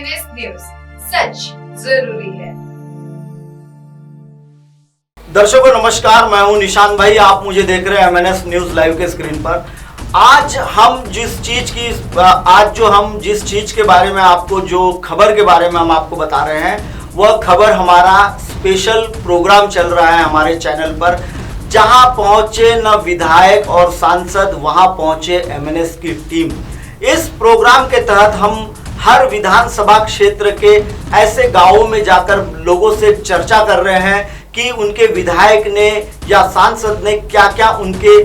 MNS news, सच जरूरी है। दर्शकों नमस्कार, मैं हूं निशान भाई। आप मुझे देख रहे हैं एमएनएस न्यूज लाइव के स्क्रीन पर। आज हम जिस चीज के बारे में आपको, जो खबर के बारे में हम आपको बता रहे हैं, वह खबर हमारा स्पेशल प्रोग्राम चल रहा है हमारे चैनल पर। जहां पहुंचे न विधायक और सांसद, वहां पहुंचे एमएनएस की टीम। इस प्रोग्राम के तहत हम हर विधानसभा क्षेत्र के ऐसे गांवों में जाकर लोगों से चर्चा कर रहे हैं कि उनके विधायक ने या सांसद ने क्या क्या उनके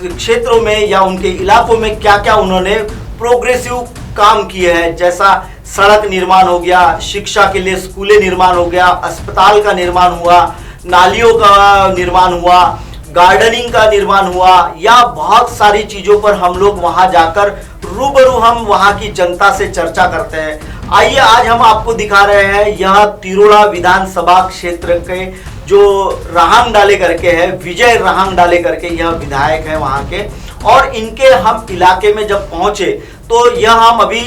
क्षेत्रों में या उनके इलाकों में क्या क्या उन्होंने प्रोग्रेसिव काम किए हैं। जैसा सड़क निर्माण हो गया, शिक्षा के लिए स्कूलें निर्माण हो गया, अस्पताल का निर्माण हुआ, नालियों का निर्माण हुआ, गार्डनिंग का निर्माण हुआ, या बहुत सारी चीज़ों पर हम लोग वहां जाकर रूबरू हम वहां की जनता से चर्चा करते हैं। आइए आज हम आपको दिखा रहे हैं, यह तिरोड़ा विधानसभा क्षेत्र के जो रहांग डाले करके है, विजय रहांग डाले करके यह विधायक है वहां के। और इनके हम इलाके में जब पहुंचे तो यह हम अभी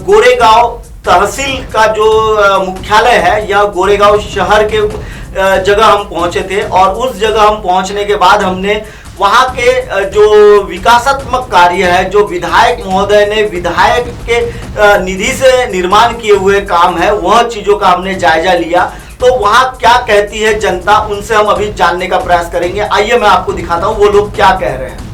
गोरेगांव तहसील का जो मुख्यालय है, यह गोरेगांव शहर के जगह हम पहुंचे थे। और उस जगह हम पहुंचने के बाद हमने वहां के जो विकासात्मक कार्य है, जो विधायक महोदय ने विधायक के निधि से निर्माण किए हुए काम है, वह चीजों का हमने जायजा लिया। तो वहां क्या कहती है जनता, उनसे हम अभी जानने का प्रयास करेंगे। आइए मैं आपको दिखाता हूं वो लोग क्या कह रहे हैं।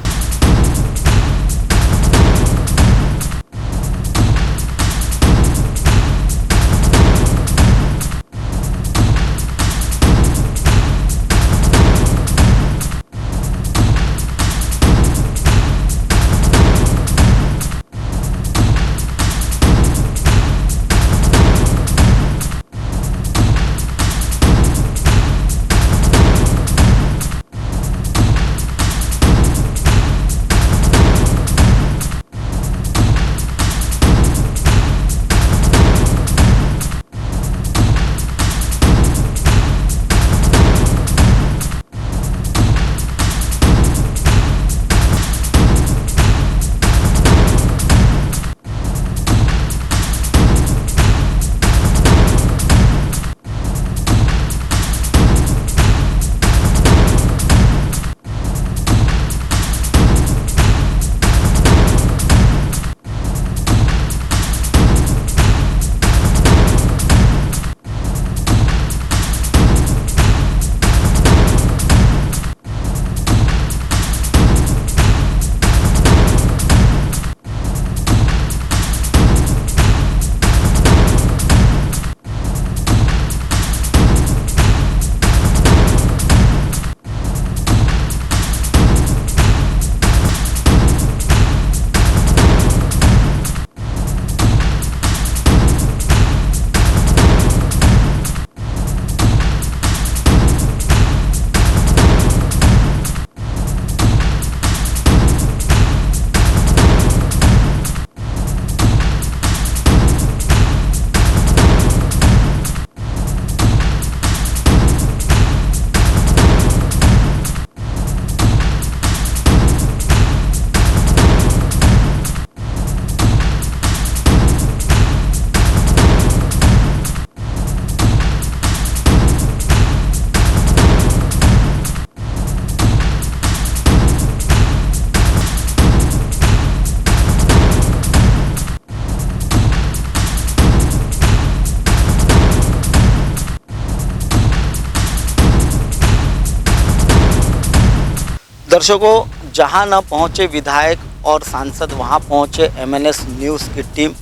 दर्शकों, जहां न पहुंचे विधायक और सांसद, वहां पहुंचे एमएनएस न्यूज़ की टीम।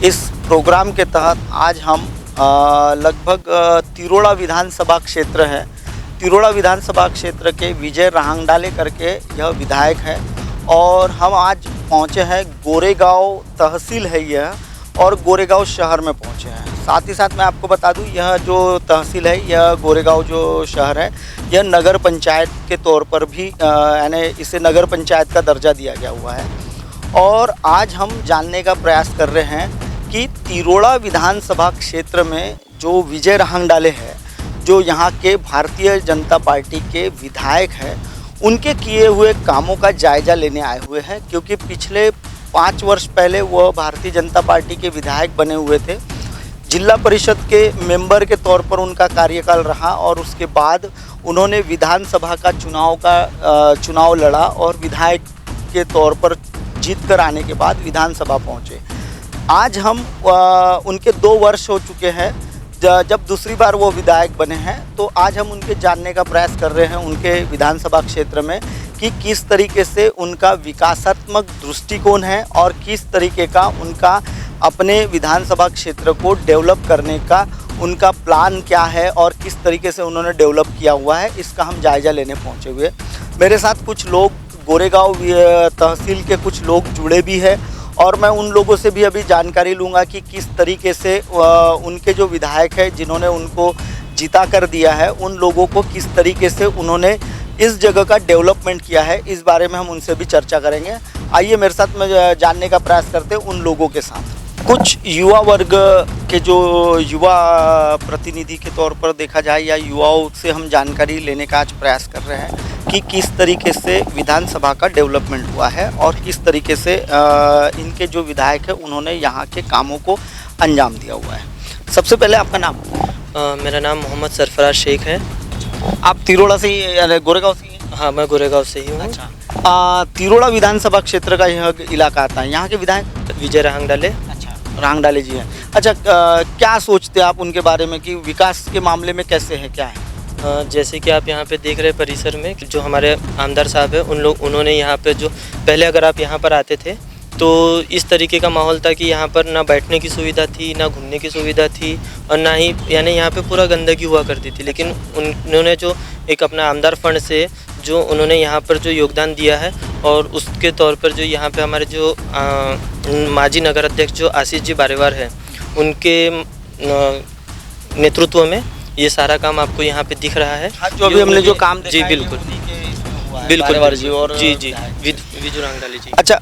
इस प्रोग्राम के तहत आज हम लगभग तिरोड़ा विधानसभा क्षेत्र है, तिरोड़ा विधानसभा क्षेत्र के विजय रहांगडाले करके यह विधायक है। और हम आज पहुंचे हैं गोरेगांव तहसील है यह, और गोरेगांव शहर में पहुंचे हैं। साथ ही साथ मैं आपको बता दूं, यह जो तहसील है, यह गोरेगांव जो शहर है, यह नगर पंचायत के तौर पर भी यानी इसे नगर पंचायत का दर्जा दिया गया हुआ है। और आज हम जानने का प्रयास कर रहे हैं कि तिरोड़ा विधानसभा क्षेत्र में जो विजय रहांगडाले है, जो यहाँ के भारतीय जनता पार्टी के विधायक हैं, उनके किए हुए कामों का जायज़ा लेने आए हुए हैं। क्योंकि पिछले 5 वर्ष पहले वह भारतीय जनता पार्टी के विधायक बने हुए थे जिला परिषद के मेंबर के तौर पर उनका कार्यकाल रहा और उसके बाद उन्होंने विधानसभा का चुनाव लड़ा और विधायक के तौर पर जीत कर आने के बाद विधानसभा पहुंचे। आज हम उनके 2 वर्ष हो चुके हैं जब दूसरी बार वो विधायक बने हैं, तो आज हम उनके जानने का प्रयास कर रहे हैं उनके विधानसभा क्षेत्र में कि किस तरीके से उनका विकासात्मक दृष्टिकोण है और किस तरीके का उनका अपने विधानसभा क्षेत्र को डेवलप करने का उनका प्लान क्या है और किस तरीके से उन्होंने डेवलप किया हुआ है, इसका हम जायज़ा लेने पहुंचे हुए। मेरे साथ कुछ लोग गोरेगांव तहसील के कुछ लोग जुड़े भी हैं और मैं उन लोगों से भी अभी जानकारी लूँगा कि किस तरीके से उनके जो विधायक हैं जिन्होंने उनको जिता कर दिया है, उन लोगों को किस तरीके से उन्होंने इस जगह का डेवलपमेंट किया है, इस बारे में हम उनसे भी चर्चा करेंगे। आइए मेरे साथ में जानने का प्रयास करते हैं उन लोगों के साथ। कुछ युवा वर्ग के जो युवा प्रतिनिधि के तौर पर देखा जाए या युवाओं से हम जानकारी लेने का आज प्रयास कर रहे हैं कि किस तरीके से विधानसभा का डेवलपमेंट हुआ है और किस तरीके से इनके जो विधायक हैं उन्होंने यहाँ के कामों को अंजाम दिया हुआ है। सबसे पहले आपका नाम? मेरा नाम मोहम्मद सरफराज शेख है। आप तिरोड़ा से ही, गोरेगांव से ही? हाँ, मैं गोरेगांव से ही हूँ। अच्छा, तिरोड़ा विधानसभा क्षेत्र का यह इलाका आता है। यहाँ के विधायक विजय रांगडाले। अच्छा, रांगडाले जी हैं। अच्छा, क्या सोचते हैं आप उनके बारे में कि विकास के मामले में कैसे है, क्या है? जैसे कि आप यहाँ पे देख रहे परिसर में जो हमारे आमदार साहब है उन्होंने यहाँ पे जो पहले अगर आप यहाँ पर आते थे तो इस तरीके का माहौल था कि यहाँ पर ना बैठने की सुविधा थी, ना घूमने की सुविधा थी और ना ही यानी यहाँ पे पूरा गंदगी हुआ करती थी। लेकिन उन्होंने जो एक अपना आमदार फंड से जो उन्होंने यहाँ पर जो योगदान दिया है और उसके तौर पर जो यहाँ पे हमारे जो माजी नगर अध्यक्ष जो आशीष जी बारेवार है उनके नेतृत्व में ये सारा काम आपको यहाँ पे दिख रहा है। हाँ, जो अभी हमने जो काम देखा जी है, बिल्कुल बिल्कुल जी और जी विजय रांगडाले जी। अच्छा,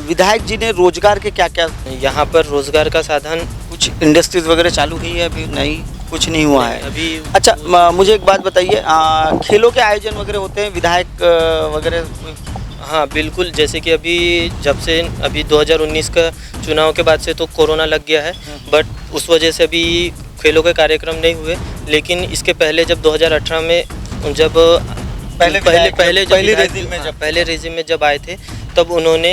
विधायक जी ने रोजगार के क्या क्या यहाँ पर रोजगार का साधन कुछ इंडस्ट्रीज वगैरह चालू की है? अभी नहीं, कुछ नहीं हुआ है अभी। अच्छा, मुझे एक बात बताइए, खेलों के आयोजन वगैरह होते हैं विधायक वगैरह? हाँ बिल्कुल, जैसे कि अभी 2019 का चुनाव के बाद से तो कोरोना लग गया है, बट उस वजह से अभी खेलों के कार्यक्रम नहीं हुए। लेकिन इसके पहले जब 2018 में जब पहले रेजिम में जब आए थे तब उन्होंने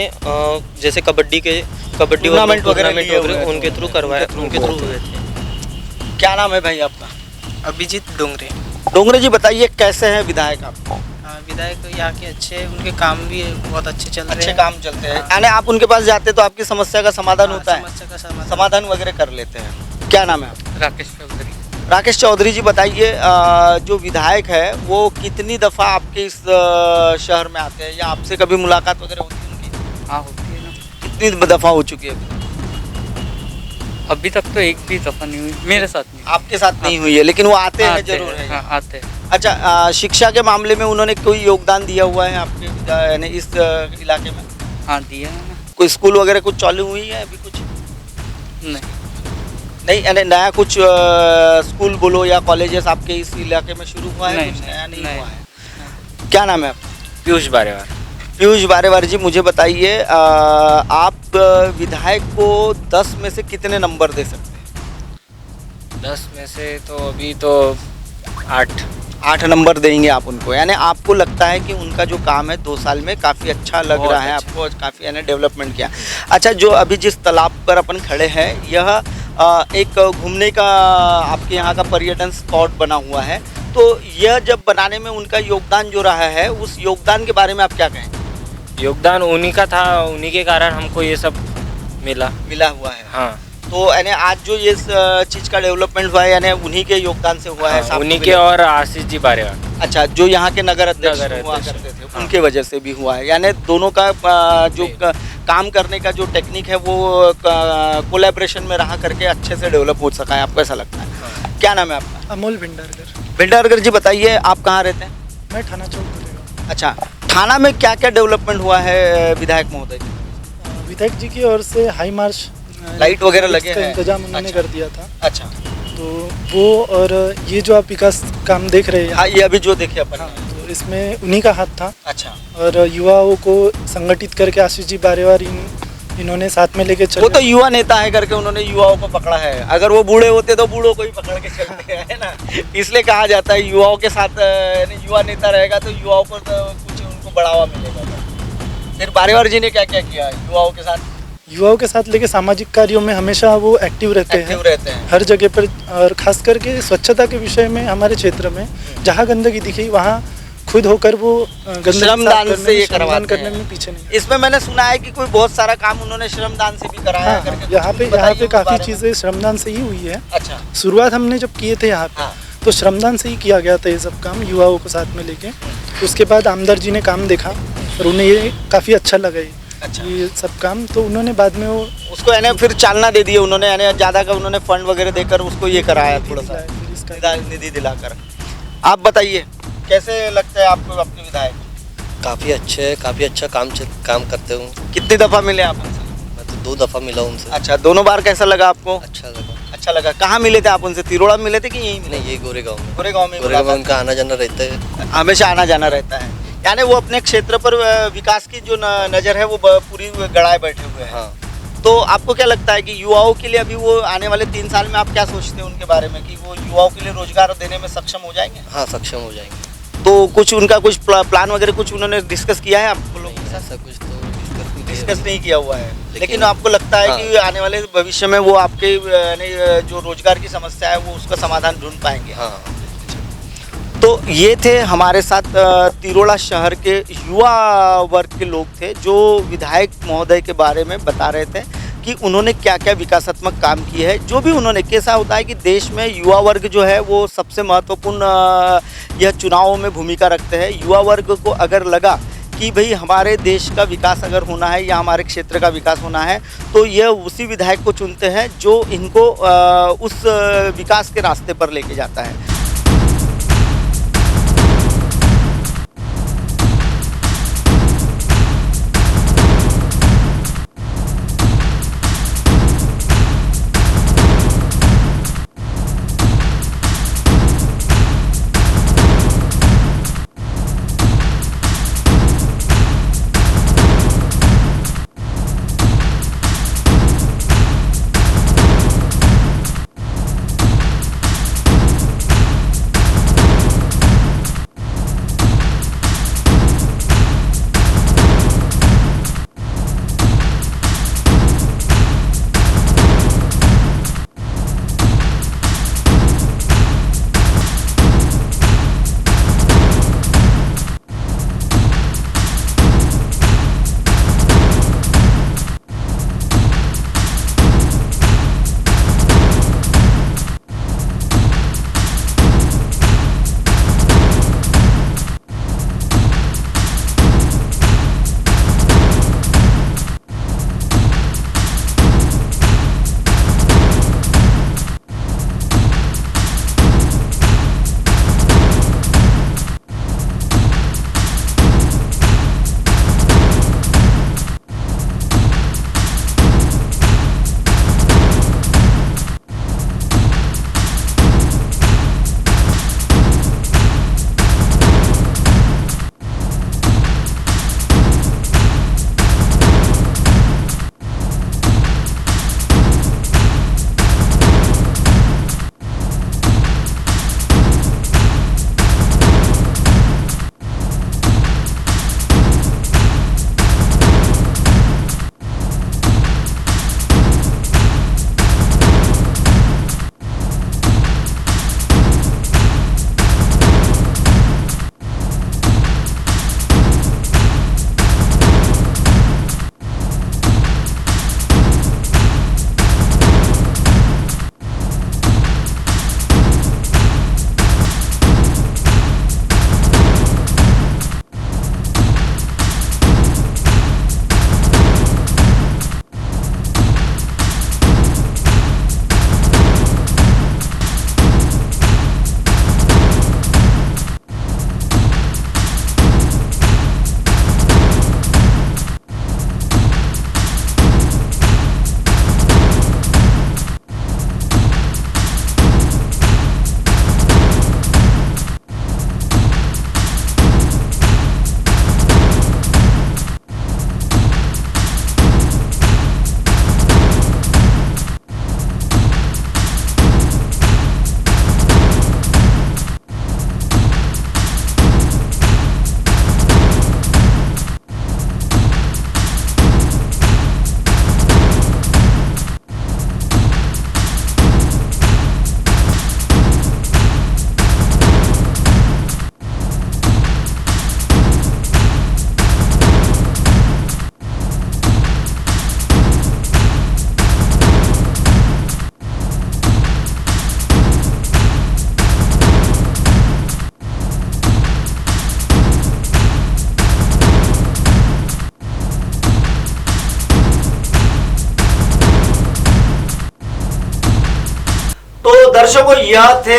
जैसे कबड्डी टूर्नामेंट वगैरह उनके थ्रू हुए थे। क्या नाम है भाई आपका? अभिजीत डोंगरे। डोंगरे जी, बताइए कैसे हैं विधायक आप? विधायक यहाँ के अच्छे, उनके काम भी बहुत अच्छे चल रहे हैं। अच्छे काम चलते हैं, यानी आप उनके पास जाते तो आपकी समस्या का समाधान होता है? समस्या का समाधान वगैरह कर लेते हैं। क्या नाम है आपका? राकेश चौधरी। राकेश चौधरी जी, बताइए जो विधायक है वो कितनी दफ़ा आपके इस शहर में आते हैं या आपसे कभी मुलाकात वगैरह होती है उनकी? हाँ, होती है ना। कितनी दफ़ा हो चुकी है अभी तक तो एक भी दफ़ा नहीं हुई मेरे साथ। नहीं, आपके साथ नहीं हुई है, लेकिन वो आते हैं जरूर है। हाँ, आते हैं। अच्छा, शिक्षा के मामले में उन्होंने कोई योगदान दिया हुआ है आपके यानी इस इलाके में? हाँ, दिया है ना। कोई स्कूल वगैरह कुछ चालू हुई है अभी? कुछ नहीं, यानी नया कुछ स्कूल बोलो या कॉलेजेस आपके इस इलाके में शुरू हुआ है? कुछ नया नहीं हुआ है। क्या नाम है आपका? पीयूष बारेवार। पीयूष बारेवार जी, मुझे बताइए आप विधायक को 10 में से कितने नंबर दे सकते हैं? 10 में से तो अभी तो 8 नंबर देंगे आप उनको, यानी आपको लगता है कि उनका जो काम है 2 साल में काफ़ी अच्छा लग रहा है आपको, काफ़ी यानी डेवलपमेंट किया। अच्छा, जो अभी जिस तालाब पर अपन खड़े हैं यह एक घूमने का आपके यहाँ का पर्यटन स्पॉट बना हुआ है, तो यह जब बनाने में उनका योगदान जो रहा है उस योगदान के बारे में आप क्या कहें? योगदान उन्हीं का था, उन्हीं के कारण हमको ये सब मिला हुआ है। हाँ, तो यानी आज जो ये चीज़ का डेवलपमेंट हुआ है यानी उन्हीं के योगदान से हुआ है? हाँ, उन्हीं के और आशीष जी बारेवार। अच्छा, जो यहाँ के नगर अध्यक्ष हुआ करते थे, हाँ, उनके वजह से भी हुआ है, यानी दोनों का जो काम करने का जो टेक्निक है वो कोलैबोरेशन में रहा करके अच्छे से डेवलप हो सका है, आपको ऐसा लगता है? हाँ। क्या नाम है आपका? अमोल भिंडारकर। भिंडारकर जी, बताइए आप कहाँ रहते हैं? मैं थाना चौक करेगा। अच्छा, थाना में क्या क्या डेवलपमेंट हुआ है विधायक महोदय जी? विधायक जी की ओर से हाई मार्च लाइट वगैरह लगे हैं, इंतजाम उन्होंने कर दिया था। अच्छा, तो वो और ये जो आप विकास काम देख रहे हैं, हाँ, ये अभी जो देखे अपन। हाँ, तो इसमें उन्हीं का हाथ था। अच्छा, और युवाओं को संगठित करके आशीष जी बारेवार इन्होंने साथ में लेके चले। वो तो युवा नेता है करके उन्होंने युवाओं को पकड़ा है, अगर वो बूढ़े होते तो बूढ़ों को ही पकड़ के चलते हैं, है ना। इसलिए कहा जाता है युवाओं के साथ यानी युवा नेता रहेगा तो युवाओं को तो कुछ उनको बढ़ावा मिलेगा। फिर बारेवार जी ने क्या क्या किया युवाओं के साथ? युवाओं के साथ लेके सामाजिक कार्यों में हमेशा वो एक्टिव रहते हैं हर जगह पर, और खास करके स्वच्छता के विषय में हमारे क्षेत्र में जहाँ गंदगी दिखी वहाँ खुद होकर वो श्रमदान से ये श्रमदान करवाते करने हैं। में पीछे नहीं। इसमें मैंने सुना है कि कोई बहुत सारा काम उन्होंने श्रमदान से भी कराया हाँ, करके यहाँ कुछ पे बताइए उस काफ़ी बारे में। चीज़ें श्रमदान से ही हुई है। अच्छा, शुरुआत हमने जब किए थे यहाँ पे हाँ। तो श्रमदान से ही किया गया था ये सब काम युवाओं को साथ में लेके। उसके बाद आमदार जी ने काम देखा और उन्हें ये काफ़ी अच्छा लगा अच्छा। ये सब काम, तो उन्होंने बाद में वो उसको यानी फिर चालना दे दी उन्होंने, यानी ज़्यादा का उन्होंने फंड वगैरह देकर उसको ये कराया थोड़ा सा फिर इसका निधि दिलाकर। आप बताइए कैसे लगता है आपको आपके विधायक? काफ़ी अच्छे है, काफ़ी अच्छा काम करते हूँ। कितनी दफ़ा मिले आप उनसे? मैं तो 2 दफ़ा मिला उनसे। अच्छा, दोनों बार कैसा लगा आपको? अच्छा लगा। अच्छा लगा। कहाँ मिले थे आप उनसे? तिरोड़ा में मिले थे कि यहीं मिले? नहीं, ये गोरेगांव में। गोरेगांव में गोरेगांव में उनका आना जाना रहता है। हमेशा आना जाना रहता है, यानी वो अपने क्षेत्र पर विकास की जो नज़र है वो पूरी गड़ाए बैठे हुए हैं। हाँ, तो आपको क्या लगता है कि युवाओं के लिए अभी वो आने वाले 3 साल में आप क्या सोचते हैं उनके बारे में कि वो युवाओं के लिए रोजगार देने में सक्षम हो जाएंगे? हाँ सक्षम हो जाएंगे। तो कुछ उनका कुछ प्लान वगैरह कुछ उन्होंने डिस्कस किया है आप लोगों के साथ? ऐसा कुछ तो डिस्कस नहीं किया हुआ है, लेकिन हाँ। आपको लगता है कि आने वाले भविष्य में वो आपके यानी जो रोजगार की समस्या है वो उसका समाधान ढूंढ पाएंगे? हाँ। तो ये थे हमारे साथ तिरोड़ा शहर के युवा वर्ग के लोग थे जो विधायक महोदय के बारे में बता रहे थे कि उन्होंने क्या क्या विकासात्मक काम किए हैं। जो भी उन्होंने, कैसा होता है कि देश में युवा वर्ग जो है वो सबसे महत्वपूर्ण यह चुनावों में भूमिका रखते हैं। युवा वर्ग को अगर लगा कि भाई हमारे देश का विकास अगर होना है या हमारे क्षेत्र का विकास होना है तो यह उसी विधायक को चुनते हैं जो इनको उस विकास के रास्ते पर लेके जाता है। दर्शकों, यह थे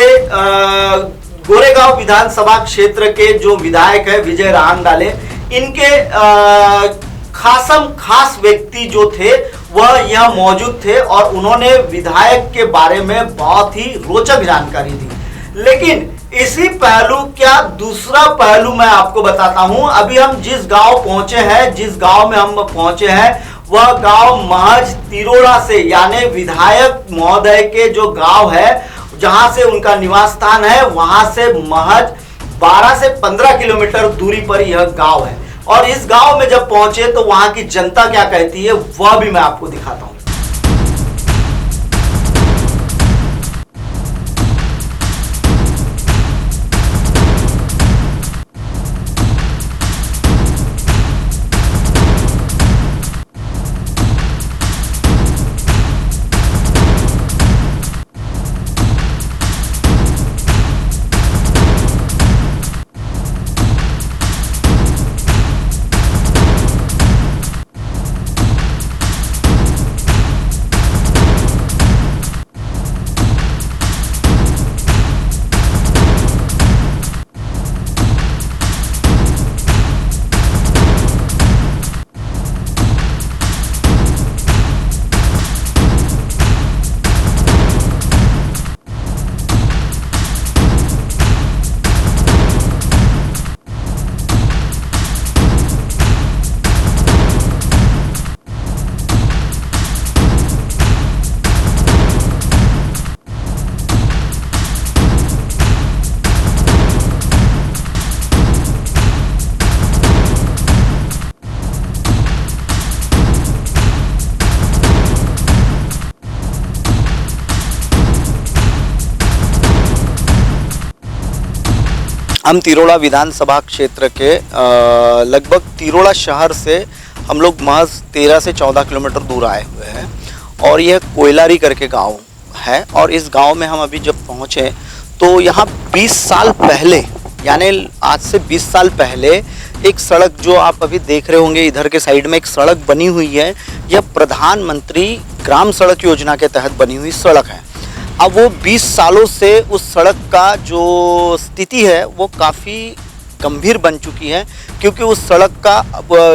गोरेगांव विधानसभा क्षेत्र के जो विधायक है विजय रांगडाले। इनके खास व्यक्ति जो थे वह यह मौजूद थे और उन्होंने विधायक के बारे में बहुत ही रोचक जानकारी दी। लेकिन इसी पहलू क्या दूसरा पहलू मैं आपको बताता हूं। अभी हम जिस गांव में हम पहुंचे हैं वह गांव महज तिरोड़ा से, यानी विधायक महोदय के जो गांव है जहां से उनका निवास स्थान है वहां से महज 12 से 15 किलोमीटर दूरी पर यह गांव है। और इस गांव में जब पहुंचे तो वहां की जनता क्या कहती है वह भी मैं आपको दिखाता हूं। हम तिरोड़ा विधानसभा क्षेत्र के लगभग तिरोड़ा शहर से हम लोग महज 13 से 14 किलोमीटर दूर आए हुए हैं और यह कोयलारी करके गांव है। और इस गांव में हम अभी जब पहुंचे तो यहाँ 20 साल पहले, यानी आज से 20 साल पहले एक सड़क जो आप अभी देख रहे होंगे इधर के साइड में एक सड़क बनी हुई है, यह प्रधानमंत्री ग्राम सड़क योजना के तहत बनी हुई सड़क है। अब वो 20 सालों से उस सड़क का जो स्थिति है वो काफ़ी गंभीर बन चुकी है, क्योंकि उस सड़क का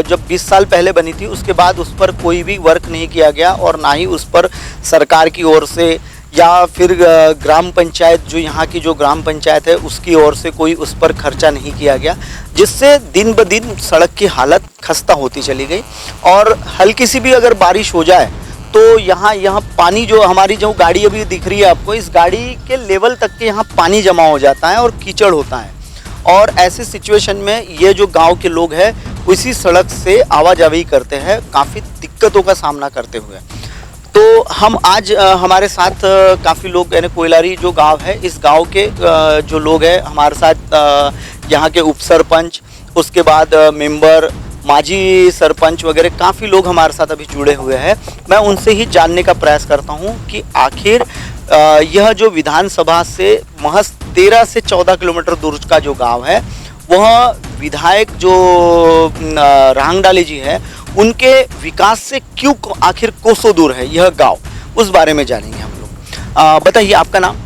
जब 20 साल पहले बनी थी उसके बाद उस पर कोई भी वर्क नहीं किया गया और ना ही उस पर सरकार की ओर से या फिर ग्राम पंचायत जो यहाँ की जो ग्राम पंचायत है उसकी ओर से कोई उस पर खर्चा नहीं किया गया, जिससे दिन ब दिन सड़क की हालत खस्ता होती चली गई। और हल्की सी भी अगर बारिश हो जाए तो यहाँ पानी, जो हमारी जो गाड़ी अभी दिख रही है आपको, इस गाड़ी के लेवल तक के यहाँ पानी जमा हो जाता है और कीचड़ होता है। और ऐसे सिचुएशन में ये जो गांव के लोग हैं उसी सड़क से आवाजाही करते हैं, काफ़ी दिक्कतों का सामना करते हुए। तो हम आज हमारे साथ काफ़ी लोग, यानी कोयलारी जो गांव है इस गांव के जो लोग हैं हमारे साथ, यहाँ के उप सरपंच, उसके बाद मेंबर, माजी सरपंच वगैरह काफ़ी लोग हमारे साथ अभी जुड़े हुए हैं। मैं उनसे ही जानने का प्रयास करता हूं कि आखिर यह जो विधानसभा से महज 13 से 14 किलोमीटर दूर का जो गांव है वह विधायक जो रांगडाले जी है उनके विकास से क्यों आखिर कोसों दूर है यह गांव, उस बारे में जानेंगे हम लोग। बताइए आपका नाम?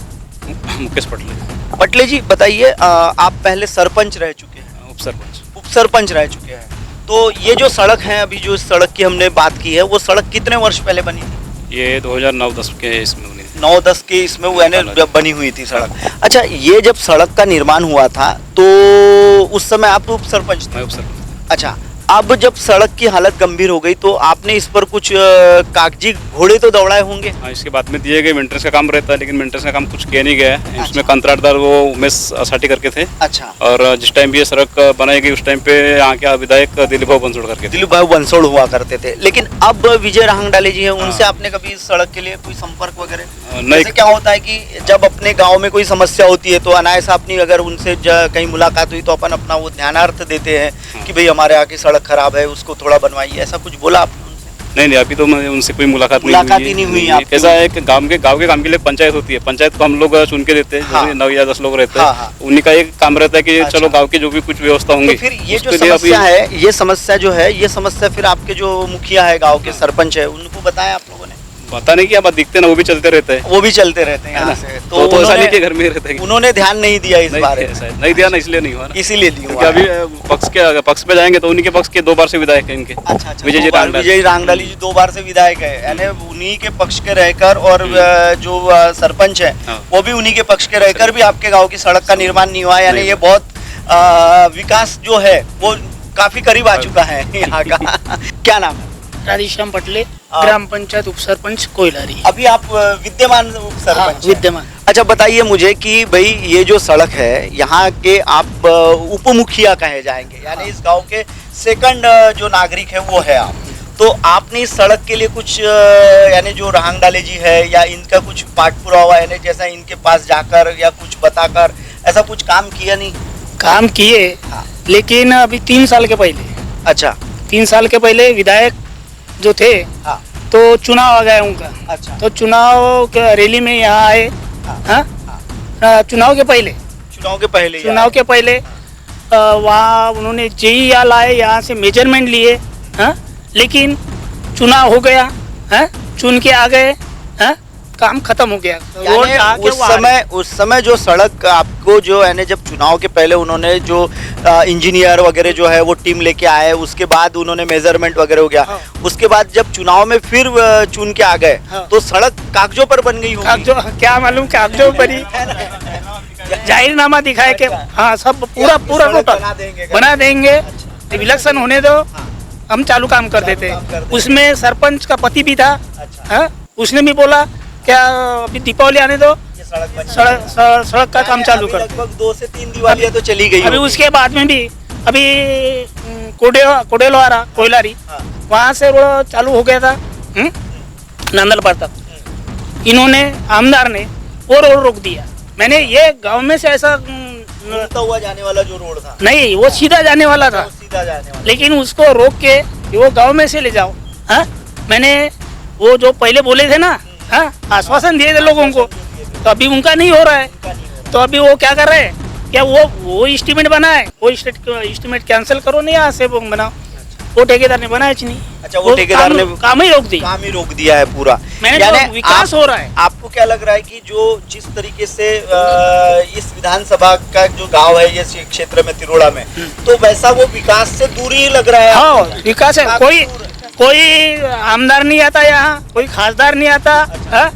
मुकेश पटले। पटले जी बताइए, आप पहले सरपंच रह चुके हैं? उप सरपंच रह चुके हैं। तो ये जो सड़क है, अभी जो सड़क की हमने बात की है, वो सड़क कितने वर्ष पहले बनी थी? ये 2009-10 के इसमें बनी थी। 9-10 के इसमें वो बनी हुई थी सड़क। अच्छा, ये जब सड़क का निर्माण हुआ था तो उस समय आप उप सरपंच थे? मैं उप सरपंच। अच्छा, अब जब सड़क की हालत गंभीर हो गई तो आपने इस पर कुछ कागजी घोड़े तो दौड़ाए होंगे? हाँ, इसके बाद में दिए गए मेंटेनेंस का काम रहता है, लेकिन मेंटेनेंस का काम कुछ किया नहीं गया है। इसमें कंत्राटदार वो उमेश असाटी करके थे। अच्छा। और जिस टाइम भी ये सड़क बनाई गई उस टाइम पे यहाँ के विधायक दिलीप भाई बंसोड़ करके, दिलीप भाई बंसोड़ हुआ करते थे। लेकिन अब विजय रांगडाले जी है, उनसे आपने कभी इस सड़क के लिए कोई संपर्क वगैरह? नहीं। क्या होता है कि जब अपने गाँव में कोई समस्या होती है तो अनायास अपनी अगर उनसे कहीं मुलाकात हुई तो अपन अपना वो ध्यानार्थ देते हैं कि भाई हमारे यहाँ की सड़क खराब है, उसको थोड़ा बनवाइए, ऐसा कुछ बोला आपने उनसे? नहीं, अभी तो उनसे कोई मुलाकात ही नहीं हुई। कैसा है कि गांव के काम के लिए पंचायत होती है, पंचायत को हम लोग चुन के देते हैं। हाँ। 9 या 10 लोग रहते हैं। हाँ। उन्हीं का एक काम रहता है कि चलो गांव की जो भी कुछ व्यवस्था होंगी। तो फिर ये जो समस्या है, ये समस्या जो है, ये समस्या फिर आपके जो मुखिया है गाँव के, सरपंच है, उनको बताया आप लोगों ने? पता नहीं क्या बात, दिखते ना वो भी चलते रहते हैं, वो भी चलते रहते हैं यहाँ से, तो ऐसा उन्होंने- नहीं कि घर में ही रहते हैं। उन्होंने ध्यान नहीं दिया इस नहीं, बारे में, ऐसा है। नहीं दिया ना, इसलिए नहीं हुआ ना, इसीलिए नहीं क्योंकि हुआ। अभी पक्ष पे जाएंगे तो उन्हीं के पक्ष के 2 बार से विधायक है इनके। अच्छा, विजय जी रांगडाली। विजय रांगडाली जी 2 बार से विधायक है, यानी उन्हीं के पक्ष के रहकर, और जो सरपंच है हाँ। वो भी उन्हीं के पक्ष के रहकर भी आपके गांव की सड़क का निर्माण नहीं हुआ, यानी नहीं ये बहुत विकास जो है वो काफी करीब आ चुका है यहाँ का। क्या नाम है? राधेश्याम पटले, हाँ। ग्राम पंचायत उपसरपंच कोयलारी। अभी आप विद्यमान सरपंच हाँ, हैं। विद्यमान। अच्छा, बताइए मुझे कि भाई ये जो सड़क है यहाँ के आप उप मुखिया कहे जाएंगे, यानी इस गांव के सेकंड जो नागरिक है वो है आप, तो आपने इस सड़क के लिए कुछ यानी जो रांगडाले जी है या इनका कुछ पाठ पुरावा, यानी जैसा इनके पास जाकर या कुछ बताकर ऐसा कुछ काम किया नहीं? काम किए, हाँ। लेकिन अभी 3 साल के पहले, अच्छा 3 साल के पहले विधायक जो थे, हाँ। तो चुनाव आ गया उनका, अच्छा तो चुनाव के रैली में यहाँ आए। हाँ? चुनाव के पहले, चुनाव के पहले ही चुनाव के पहले वहाँ उन्होंने जेईया लाए, यहाँ से मेजरमेंट लिए। हाँ? लेकिन चुनाव हो गया, हाँ? चुन के आ गए, हाँ? काम खत्म हो गया। रोड यानी आके उस समय जो सड़क आपको जो यानी जब चुनाव के पहले उन्होंने जो इंजीनियर वगैरह जो है वो टीम लेके आए, उसके बाद उन्होंने मेजरमेंट वगैरह हो गया, हाँ। उसके बाद जब चुनाव में फिर चुन के आ गए, हाँ। तो सड़क कागजों पर बन गई होगी। कागजों, क्या मालूम कागजों पर ही जाहिरनामा दिखाए कि हाँ सब पूरा पूरा सड़क टोटल बना देंगे, इलेक्शन होने दो, हम चालू काम कर देते। उसमें सरपंच का पति भी था, हाँ? उसने भी बोला क्या अभी दीपावली आने दो, सड़क का काम चालू कर। लगभग 2 से 3 दिवालियां तो चली गई अभी होगी। उसके बाद में भी अभी कोडेलवारा कोयलारी, हाँ। वहाँ से रोड चालू हो गया था, नांदलपाड़ तक। इन्होंने आमदार ने वो रोड रोक दिया। मैंने ये गांव में से ऐसा घूमता हुआ जाने वाला जो रोड था, नहीं, वो सीधा जाने वाला था, वो सीधा जाने वाला। लेकिन उसको रोक के वो गांव में से ले जाओ। हाँ? मैंने वो जो पहले बोले थे ना, हाँ? आश्वासन दिए थे लोगों को, तो अभी उनका नहीं हो रहा है। तो अभी वो क्या कर रहे हैं, क्या वो एस्टीमेट बनाए, वो एस्टीमेट कैंसिल करो, नहीं यहाँ से वो बनाओ। वो ठेकेदार ने बनाया नहीं। अच्छा, वो ठेकेदार ने काम ही रोक दी। काम ही रोक दिया है पूरा। मैंने यानी जो विकास हो रहा है, आपको क्या लग रहा है कि जो जिस तरीके से इस विधानसभा का जो गांव है ये क्षेत्र में तिरोड़ा में, तो वैसा वो विकास से दूर ही लग रहा है? हाँ आपको? विकास है। कोई आमदार नहीं आता यहाँ, कोई खासदार नहीं आता। हाँ?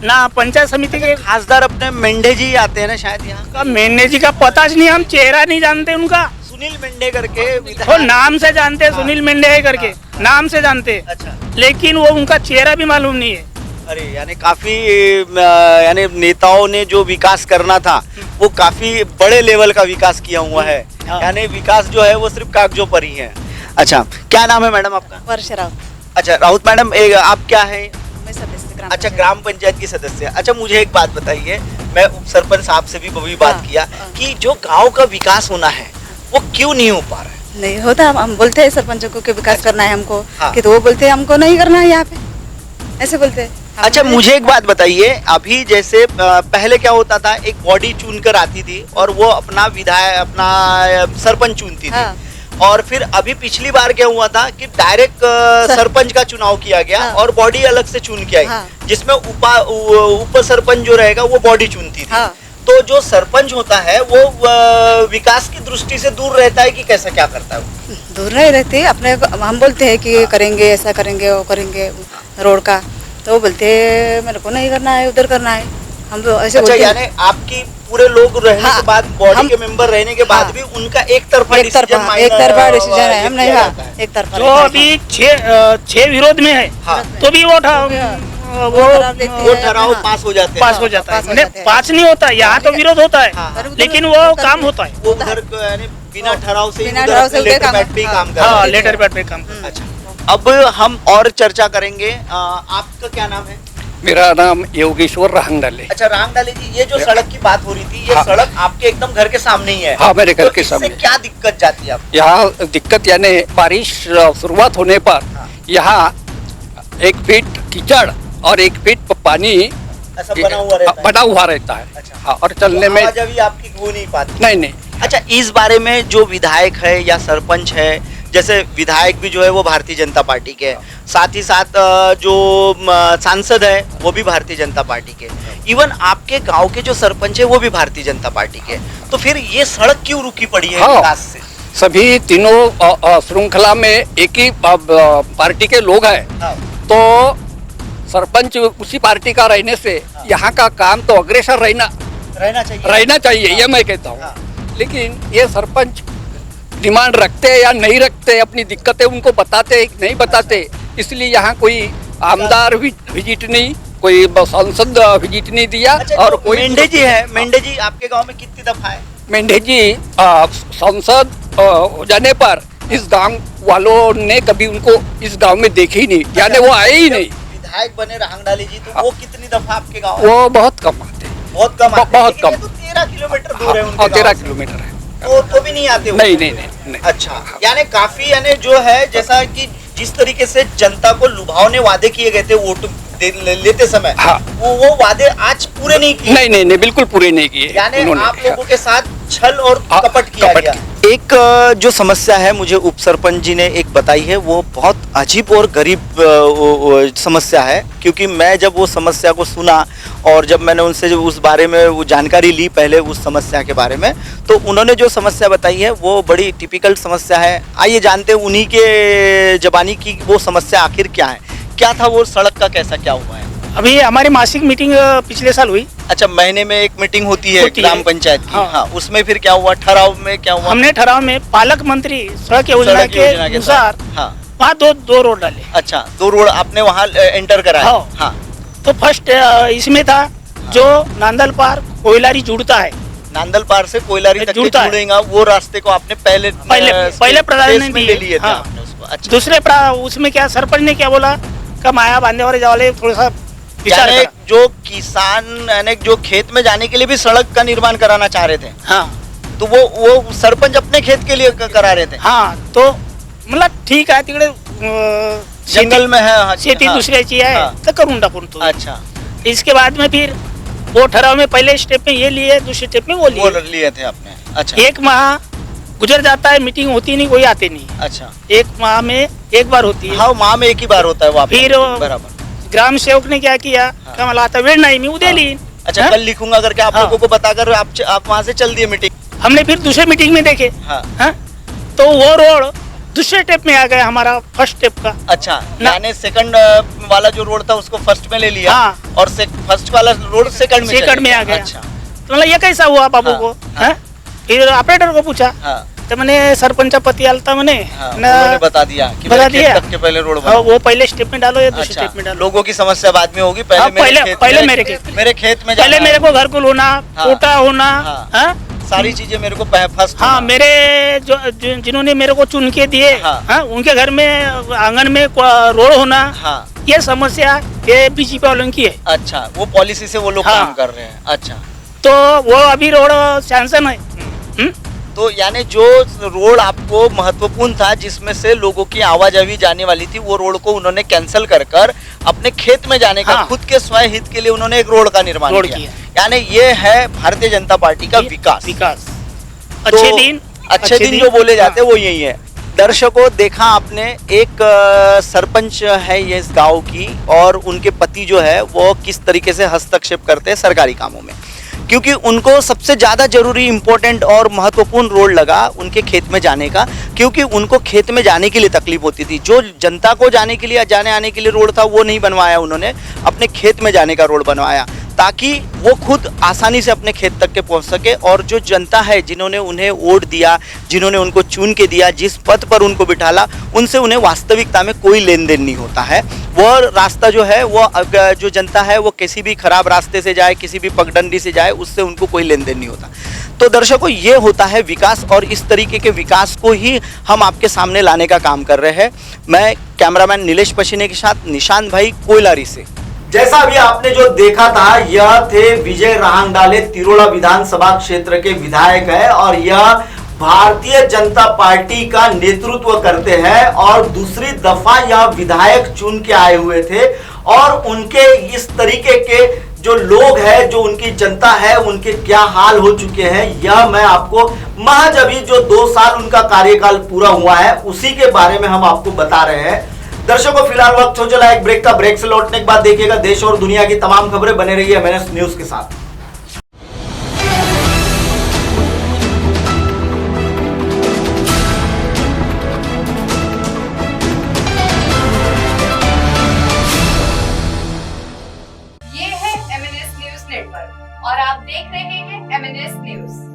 ना पंचायत समिति के खासदार अपने मेंढे जी आते हैं ना शायद यहाँ का मेन्ने जी का पता नहीं, हम चेहरा नहीं जानते उनका। सुनील मेंढे करके वो नाम से जानते हैं, सुनील मेंढे है करके नाम से जानते हैं, अच्छा, लेकिन वो उनका चेहरा भी मालूम नहीं है। अरे यानी काफी यानी नेताओं ने जो विकास करना था वो काफी बड़े लेवल का विकास किया हुआ है, हाँ। यानी विकास जो है वो सिर्फ कागजों पर ही है। अच्छा, क्या नाम है मैडम आपका? वर्षा राउत। अच्छा राउत मैडम, आप क्या है? मैं सदस्य ग्राम अच्छा, पंचायत। ग्राम पंचायत की सदस्य। अच्छा, मुझे एक बात बताइए, मैं उप सरपंच साहब से भी बात हाँ, किया हाँ। कि जो गांव का विकास होना है वो क्यों नहीं हो पा रहा है? नहीं होता, हम बोलते हैं सरपंचों को कि विकास करना है हमको, हाँ। कि तो वो बोलते हैं हमको नहीं करना है यहाँ पे, ऐसे बोलते हैं। अच्छा, मुझे एक बात बताइए, अभी जैसे पहले क्या होता था, एक बॉडी चुन कर आती थी और वो अपना विधायक अपना सरपंच चुनती थी, हाँ। और फिर अभी पिछली बार क्या हुआ था कि डायरेक्ट सरपंच का चुनाव किया गया, हाँ। और बॉडी अलग से चुन के आई, हाँ। जिसमें उप सरपंच जो रहेगा वो बॉडी चुनती थी। हाँ। तो जो सरपंच होता है वो विकास की दृष्टि से दूर रहता है कि कैसा क्या करता है वो? दूर नहीं रहते अपने, हम बोलते हैं कि करेंगे, ऐसा करेंगे, वो करेंगे रोड का, तो वो बोलते हैं मेरे को नहीं करना है, उधर करना है, हम तो ऐसे अच्छा, बोलते हैं। यानी आपकी पूरे लोग रहने हाँ, के बाद, बॉडी हम- के मेंबर रहने के बाद हाँ। भी उनका एक तरफा एक तरफा डिसीजन है, हम नहीं, हाँ, एक तरफा जो अभी 6 विरोध में है, हाँ। तो भी वो वो ठहराव पास हो जाते हैं। पास हो जाता पास है। हो मैंने जाते हैं। पास नहीं होता, यहाँ तो विरोध होता है, हाँ। लेकिन वो काम होता है। वो उधर यानी बिना ठहराव से बिना ठहराव से लेटर काम- पैड पे ही हाँ। काम कर हाँ, रहे हैं। लेटर पैड पे काम। अच्छा, अब हम और चर्चा करेंगे। आपका क्या नाम है? मेरा नाम योगेश्वर रांगडाले। अच्छा, रामडाले जी, ये जो सड़क की बात हो रही थी, ये हाँ। सड़क आपके एकदम घर के सामने ही है। हाँ, मेरे घर तो के इससे सामने। क्या दिक्कत जाती है आपको? यहाँ दिक्कत यानी बारिश शुरुआत होने पर यहाँ 1 फीट कीचड़ और 1 फीट पानी ऐसा बना हुआ रहता है? बना हुआ रहता है। अच्छा। हाँ, और चलने में आवाजाही आपकी हो नहीं पाती? नहीं। अच्छा, इस बारे में जो विधायक है या सरपंच है जैसे विधायक भी जो है वो भारतीय जनता पार्टी के हैं, साथ ही साथ जो सांसद है वो भी भारतीय जनता पार्टी के, इवन आपके गांव के जो सरपंच है वो भी भारतीय जनता पार्टी के, तो फिर ये सड़क क्यों रुकी पड़ी है विकास से? सभी तीनों श्रृंखला में एक ही पार्टी के लोग हैं, तो सरपंच उसी पार्टी का रहने से यहाँ का काम तो अग्रसर रहना चाहिए ये मैं कहता हूँ। लेकिन ये सरपंच डिमांड रखते या नहीं रखते, अपनी दिक्कतें उनको बताते नहीं बताते, इसलिए यहाँ कोई आमदार विजिट नहीं, कोई सांसद विजिट नहीं दिया। और कोई मेंढे जी है, मेंढे जी आपके गांव में कितनी दफा है? मेंढे जी सांसद हो जाने पर इस गांव वालों ने कभी उनको इस गांव में देखे ही नहीं, यानी वो आए ही नहीं। विधायक बने राहंगडाले जी, तो वो कितनी दफा आपके गांव? वो बहुत कम आते, बहुत कम आते, बहुत कम। 13 किलोमीटर दूर है उनके 13 किलोमीटर है, तो भी नहीं आते? नहीं। अच्छा, यानी काफी, यानी जो है जैसा कि जिस तरीके से जनता को लुभावने वादे किए गए थे वोट लेते समय, वो वादे आज पूरे नहीं किए? नहीं, बिल्कुल पूरे नहीं किए। यानी आप लोगों के साथ छल और कपट किया गया। एक जो समस्या है मुझे उप सरपंच जी ने एक बताई है, वो बहुत अजीब और गरीब समस्या है, क्योंकि मैं जब वो समस्या को सुना और जब मैंने उनसे जो उस बारे में वो जानकारी ली पहले उस समस्या के बारे में, तो उन्होंने जो समस्या बताई है वो बड़ी टिपिकल समस्या है। आइए जानते हैं उन्हीं के जबानी की वो समस्या आखिर क्या है, क्या था वो सड़क का, कैसा क्या हुआ है? अभी हमारी मासिक मीटिंग पिछले साल हुई। अच्छा, महीने में एक मीटिंग होती है ग्राम पंचायत की। हाँ, उसमें फिर क्या हुआ? ठहराव में क्या हुआ? हमने ठहराव में पालक मंत्री सड़क योजना के अनुसार वहाँ दो रोड डाले। अच्छा, 2 रोड आपने वहाँ एंटर कराया? हाँ। तो फर्स्ट इसमें था जो नांदल पार कोयलारी जुड़ता है, नांदल पार से कोयलारी तक जुड़ेगा, वो रास्ते को आपने पहले प्राधान्य ले लिए थे। अच्छा, दूसरे उसमें क्या सरपंच ने क्या बोला का माया बांधने वाले जावाले थोड़ा सा विचार करा। जो किसान यानी जो खेत में जाने के लिए भी सड़क का निर्माण कराना चाह रहे थे, तो वो सरपंच अपने खेत के लिए करा रहे थे। हाँ, तो मतलब ठीक है, तिकडे जंगल में है शेती दुसऱ्याची आहे तर करून टाकून तो। अच्छा, इसके बाद में फिर वो ठहराव में पहले स्टेप में ये लिए, दूसरे स्टेप में वो लिए थे आपने। अच्छा, 1 माह गुजर जाता है, मीटिंग होती नहीं, कोई आते नहीं। अच्छा, 1 माह में 1 बार होती है। हाँ, माह में 1 ही बार होता है वो। फिर बराबर ग्राम सेवक ने क्या किया, का मला आता वेळ नाही, मी उद्या लिहीन। अच्छा, कल लिखूंगा करके आप लोगों को बताकर आप वहाँ से चल दिए मीटिंग। हमने फिर दूसरे मीटिंग में देखे, तो वो रोड दूसरे स्टेप में आ गया हमारा फर्स्ट स्टेप का। अच्छा, यानी सेकंड वाला जो रोड था उसको फर्स्ट में ले लिया। और फर्स्ट वाला रोड सेकंड में आ गया। अच्छा, तो मतलब ये कैसा हुआ बाबू को? फिर ऑपरेटर को पूछा, तो मैंने सरपंच पति आलता मैंने बता दिया कि तक के पहले रोड वो पहले स्टेप में डालो या दूसरे स्टेप में डालो। लोगों की समस्या बाद में होगी, पहले मेरे खेत में, पहले मेरे को घरकुल होना, कोटा होना, सारी चीजें मेरे को फर्स्ट। हाँ, मेरे जिन्होंने मेरे को चुन के दिए, उनके घर में आंगन में रोड होना, ये समस्या ये बीजेपी वालों की है। अच्छा, वो पॉलिसी से वो लोग काम कर रहे हैं। अच्छा, तो वो अभी रोड सैंक्शन है। तो यानी जो रोड आपको महत्वपूर्ण था, जिसमें से लोगों की आवाजाही जाने वाली थी, वो रोड को उन्होंने कैंसिल कर अपने खेत में जाने का, खुद के स्वयं हित के लिए उन्होंने एक रोड का निर्माण किया। यानी ये है भारतीय जनता पार्टी का विकास। अच्छे दिन जो बोले जाते हैं वो यही है। दर्शकों, देखा आपने, एक सरपंच है ये इस गांव की, और उनके पति जो है वो किस तरीके से हस्तक्षेप करते हैं सरकारी कामों में, क्योंकि उनको सबसे ज़्यादा जरूरी, इम्पोर्टेंट और महत्वपूर्ण रोड लगा उनके खेत में जाने का, क्योंकि उनको खेत में जाने के लिए तकलीफ होती थी। जो जनता को जाने के लिए, जाने आने के लिए रोड था वो नहीं बनवाया उन्होंने, अपने खेत में जाने का रोड बनवाया, ताकि वो खुद आसानी से अपने खेत तक के पहुंच सके। और जो जनता है, जिन्होंने उन्हें वोट दिया, जिन्होंने उनको चुन के दिया, जिस पद पर उनको बिठाला, उनसे उन्हें वास्तविकता में कोई लेन देन नहीं होता है। वो रास्ता जो है, वो जो जनता है वो किसी भी खराब रास्ते से जाए, किसी भी पगडंडी से जाए, उससे उनको कोई लेन देन नहीं होता। तो दर्शकों, ये होता है विकास, और इस तरीके के विकास को ही हम आपके सामने लाने का काम कर रहे हैं। मैं कैमरामैन नीलेश पशीने के साथ निशांत भाई, कोयलारी से। जैसा अभी आपने जो देखा था, यह थे विजय राहंगडाले, तिरोड़ा विधानसभा क्षेत्र के विधायक है, और यह भारतीय जनता पार्टी का नेतृत्व करते हैं, और दूसरी दफा यह विधायक चुन के आए हुए थे, और उनके इस तरीके के जो लोग हैं, जो उनकी जनता है, उनके क्या हाल हो चुके हैं, यह मैं आपको महज अभी जो 2 साल उनका कार्यकाल पूरा हुआ है उसी के बारे में हम आपको बता रहे हैं। दर्शकों, फिलहाल वक्त हो चला एक ब्रेक का। ब्रेक से लौटने के बाद देखिएगा देश और दुनिया की तमाम खबरें। बने रहिए एमएनएस न्यूज के साथ। ये है एमएनएस न्यूज नेटवर्क और आप देख रहे हैं एमएनएस न्यूज।